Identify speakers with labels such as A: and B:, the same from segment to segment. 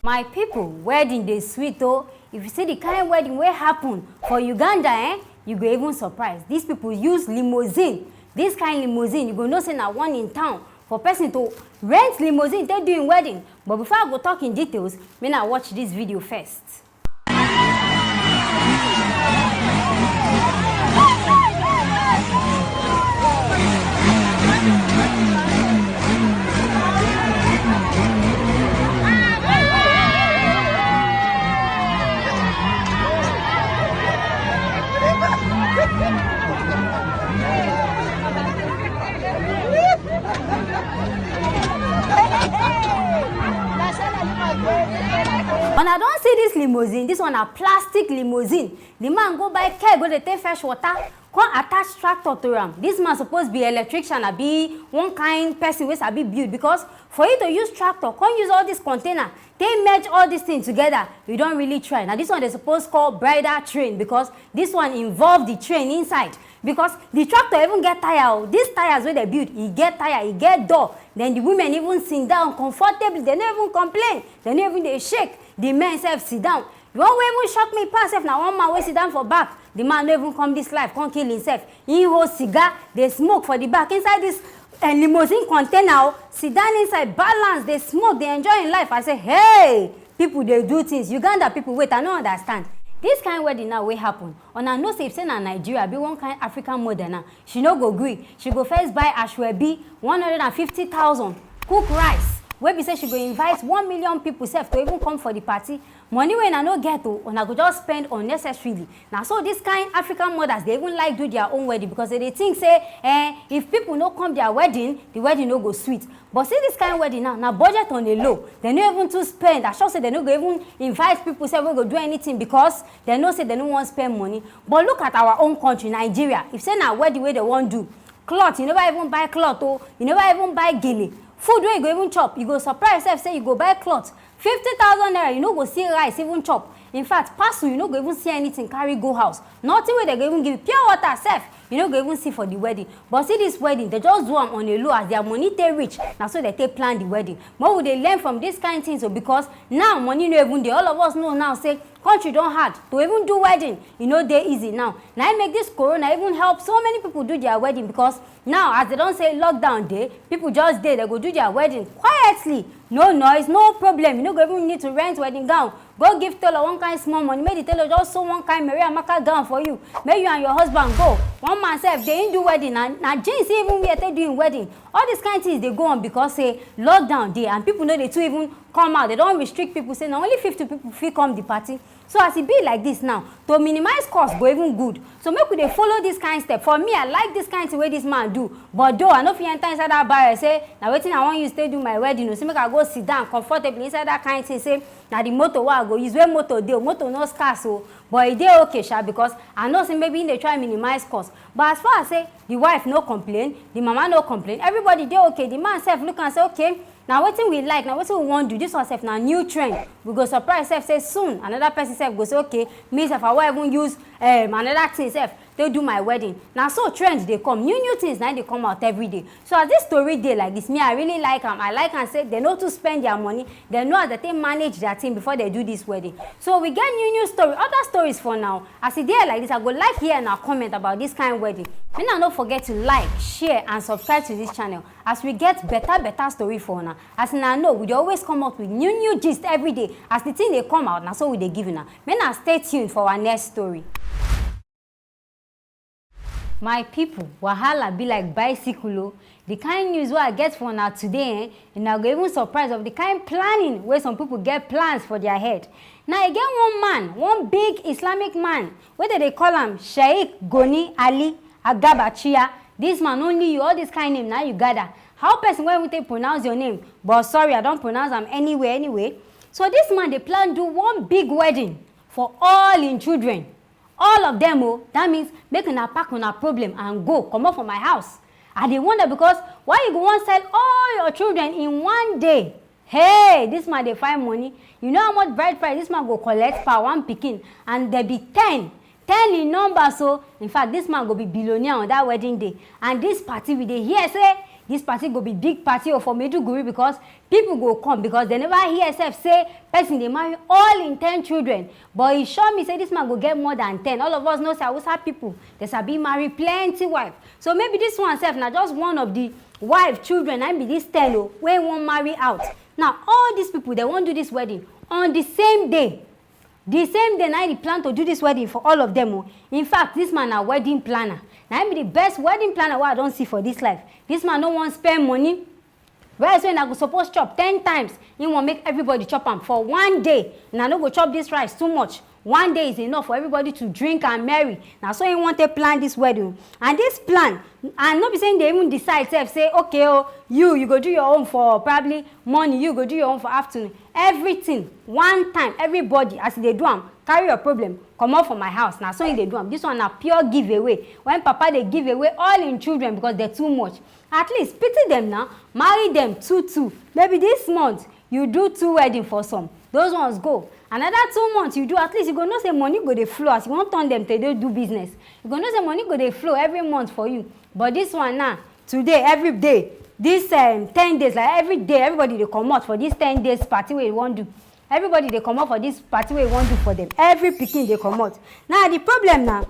A: My people, wedding dey sweet oh. If you see the kind of wedding wey happen for Uganda, you go even surprised. These people use limousine. This kind limousine, you go know say na one in town for person to rent limousine take doing wedding. But before I go talk in details, may I watch this video first. When I don't see this limousine, this one a plastic limousine. The man go buy keg, go dey take fresh water, come attach tractor to am. This man supposed be electrician, be one kind person wey sabi build, because for you to use tractor, come use all this container, they merge all these things together. You don't really try. Now this one they supposed call bridal train, because this one involve the train inside. Because the tractor even get tire. These tires where they build, he get tire, he get door. Then the women even sit down comfortably. They don't even complain. They don't even they shake. The men self sit down. The one way even shock me pass if now one man will sit down for back. The man don't even come this life, can't kill himself. He hold cigar, they smoke for the back. Inside this limousine container, sit down inside, balance, they smoke, they enjoy in life. I say, hey, people they do things. Uganda people, wait, I don't understand. This kind of wedding now will happen. On a no say if say na Nigeria be one kind African mother now. She no go agree. She go first buy Asoebi 150,000, cook rice. Where be say she go invite 1 million people self to even come for the party. Money when I no get to, and I go just spend unnecessarily. Now so this kind African mothers they even like do their own wedding, because they think say if people no come their wedding, the wedding no go sweet. But see this kind of wedding now budget on the low. They no even to spend. I sure say they no go even invite people say we go do anything, because they know say they no want spend money. But look at our own country, Nigeria. If say na wedding where they want do cloth, you never even buy cloth, oh, you never even buy gele. Food where you go even chop, you go surprise yourself say you go buy cloth 50,000 naira, you no go see rice even chop. In fact, parcel you no go even see anything carry go house. Nothing where they go even give you pure water self. You no go even see for the wedding. But see this wedding, they just do them on a low as their money they reach. Now so they take plan the wedding. What would they learn from this kind of thing? So because now money no even there. All of us know now say country don't hard to even do wedding. You know they easy now. Now I make this corona even help so many people do their wedding, because now as they don't say lockdown day, people just there they go do their wedding quietly. No noise, no problem. You no go even need to rent wedding gown. Go give tailor one kind small money. Make the tailor just sew one kind Maria Amaka gown for you. Make you and your husband go. One man self, they ain't do wedding. Now jeans even where they doing wedding. All these kind of things they go on because say lockdown day, and people know they too even come out. They don't restrict people. Say now only 50 people feel come the party. So as it be like this now, to minimize cost go even good. So make we they follow this kind of step. For me, I like this kind of way this man do. But though I know if you enter inside that bar, say now waiting I want you to stay do my wedding. You see, make I go sit down comfortably inside that kind of thing. Say now the motor where I go use where motor deal. Motor no scarce so, but it dey okay, sha, because I know say maybe they try minimize cost. But as far as say the wife no complain, the mama no complain, everybody dey okay. The man self look and say okay. Now wetin we like, now wetin we want to do, this one self na new trend. We go surprise self say soon another person self go say okay, me self I will even use another thing self to do my wedding. Now so trends they come, new things now they come out every day. So as this story day like this, me I really like them. I like and say they know to spend their money, they know that they manage their thing before they do this wedding. So we get new story, other stories for now. As it there like this, I go like here and a comment about this kind of wedding. Then don't forget to like, share and subscribe to this channel as we get better story for now. As I know we always come out with new gist every day. As the thing they come out now, so we they give you now. Now stay tuned for our next story. My people, wahala be like bicycle. The kind news what I get for now today, and I go even surprised of the kind planning where some people get plans for their head. Now I get one man, one big Islamic man, whether they call him Sheikh Goni Ali Agabachia. This man only you, all this kind of name now you gather. How person when we take pronounce your name? But sorry, I don't pronounce them anyway. So this man they plan do one big wedding for all in children. All of them, oh, that means make a pack on a problem and go come up from my house. And they wonder because why you go and sell all your children in one day? Hey, this man they find money. You know how much bride price this man go collect per one picking, and there be 10 in number. So in fact, this man go be billionaire on that wedding day. And this party we dey hear say this party go be big party for Maiduguri because people go come because they never hear sef say person dey marry all in 10 children. But e sure me say this man go get more than 10. All of us know say Hausa people dey sabi marry plenty wife. So maybe this one sef na just one of the wife children na be this 10 wey wan marry out. Now all these people they wan do this wedding on the same day. The same day na they plan to do this wedding for all of them. In fact, this man a wedding planner. Now be the best wedding planner what I don't see for this life. This man no want spend money. Whereas when I go suppose chop 10 times, he want make everybody chop am for one day. Now no go chop this rice too much. One day is enough for everybody to drink and marry. Now so he want to plan this wedding. And this plan, and not be saying they even decide say okay, oh, you go do your own for probably morning, you go do your own for afternoon. Everything one time, everybody as they do am, carry your problem, come out from my house. Now so they do am. This one a pure giveaway. When papa they give away all in children because they're too much. At least pity them now, marry them two. Maybe this month you do 2 weddings for some. Those ones go. Another 2 months you do, at least you go know say money go dey flow as you won't turn them to do business. You go know say money go dey flow every month for you. But this one now, today, every day, this 10 days, like every day, everybody they come out for this 10 days party where you want to do. Everybody they come out for this party where you want to do for them. Every pikin they come out. Now the problem now,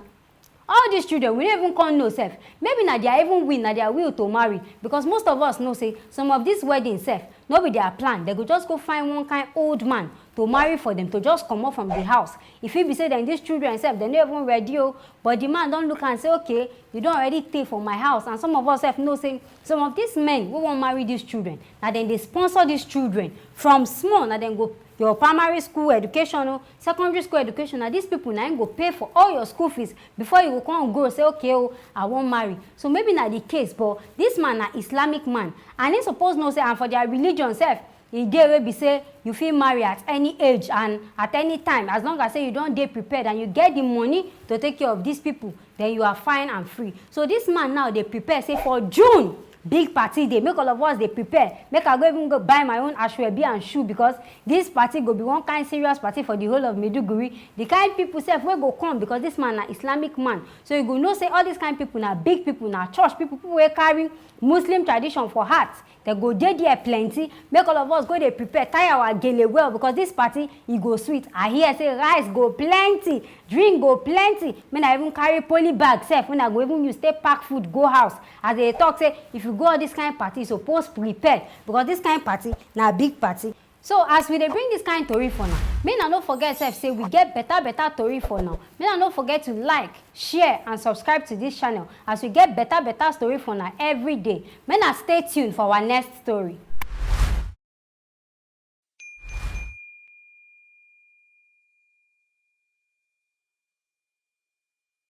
A: all these children we don't even come know self. Maybe now they are even win, now they are will to marry. Because most of us know say some of these weddings self, not be their plan. They go just go find one kind old man to marry for them, to just come out from the house. If he be say then these children self, they're not even ready, but the man don't look and say, okay, you don't already take for my house. And some of us self know say some of these men who won't marry these children. Now then they sponsor these children from small, now then go your primary school education, secondary school education. Now these people now go pay for all your school fees before you go come and go say, okay, I won't marry. So maybe not the case, but this man an Islamic man, and he suppose know say, and for their religion self, e dey wey be say you fit marry at any age and at any time, as long as say you don't dey prepared and you get the money to take care of these people, then you are fine and free. So this man now they prepare say for June. Big party day, make all of us they prepare. Make I go even go buy my own Asoebi and shoe because this party go be one kind serious party for the whole of Maiduguri. The kind people self will go come because this man an Islamic man. So you go know say all these kind people now big people now church people will carry Muslim tradition for heart. They go there plenty. Make all of us go they prepare, tie our gele well because this party it go sweet. I hear say rice go plenty, drink go plenty. When I even carry poly bag self when I go even use stay pack food go house. As they talk say if you go all this kind of party, suppose prepare because this kind of party now big party. So as we dey bring this kind of story for now, may not forget sef say we get better story for now. May not forget to like, share and subscribe to this channel as we get better story for now every day. May not stay tuned for our next story.